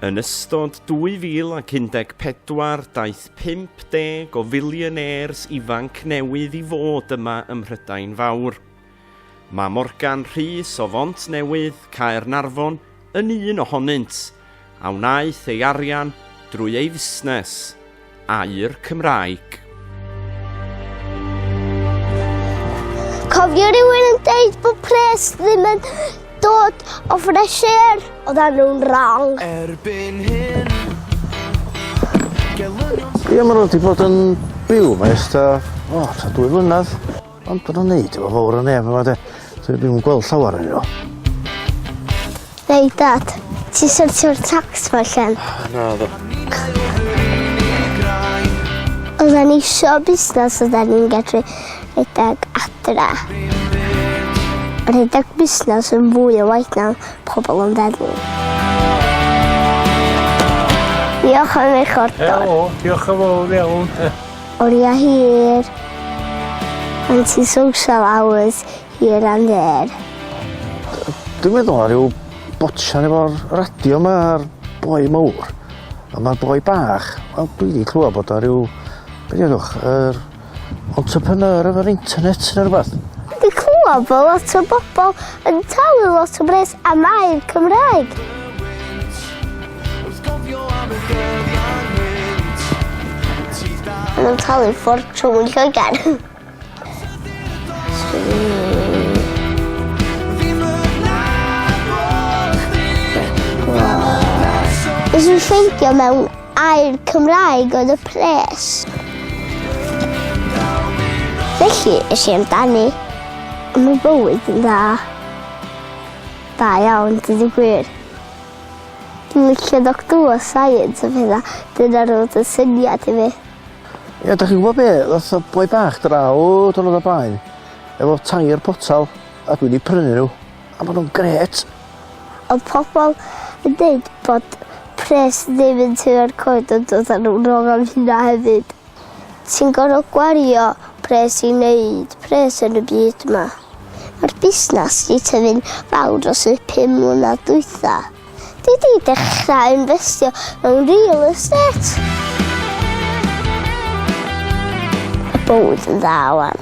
Yn ystod 2014 daeth 50 o filionêrs ifanc newydd I fod yma ym Mhrydain Fawr. Mae Morgan Rhys o Fontnewydd, Caernarfon, yn un ohonynt, a wnaeth ei arian drwy ei fusnes, Aur Cymraeg. Cofio rhywun yn deud bod pres ddim yn dod o fresh air, oedden nhw'n wrong. Erbyn hyn. Ie, maen nhw wedi bod yn byw mae esta 2 blynedd. Ond bod nhw'n neud efo fawr o neb yma de. Dwi'n gweld llawer yn nhw. Neu dad, ti sortio'r tax fa llen? Na, ddo. Oedden ni isio busnes oedden ni'n gallu rhedeg adra. Rhedeg busnes yn fwy o waith na pobl yn ddenu. Diolch am eich ordor. Diolch yn fawr iawn. Oriau hir. Anti-social hours here and there. Dwi'n meddwl ar ryw botsian efo'r radio yma a'r boi mawr. A mae'r boi bach, wel, dwi wedi clywed bod ar ryw, beth ydwch, yr entrepreneur efo'r internet neu rhywbeth. Di clywed bod lot o bobl yn talu lot o bres am Aur Cymraeg. Maen nhw'n talu ffortiwn yn Lloegr. Nes i'n ffeindio mewn Aur Cymraeg oedd y pres. Felly, es I amdani. Mae bywyd yn dda. Da iawn, dydy gwir. Dwi'n licio doctor science o pethau. Dyna roedd y syniad I fi. Ie, da chi'n gwybod be? Ddoth o boi bach draw dwrnod o blaen. Efo tair potal, a dwi wedi prynu nhw. A maen nhw'n gret. Oedd pobl yn dweud bod pres ddim yn tynnu'r coed ond dod â nhw'n rong am hynna hefyd. Ti'n gorfod gwario pres I wneud pres yn y byd yma. Mae'r busnes I tyfu'n fawr dros y 5 mlynedd dwytha. Dwi wedi dechrau investio mewn real estate. Y bywyd yn dda wan.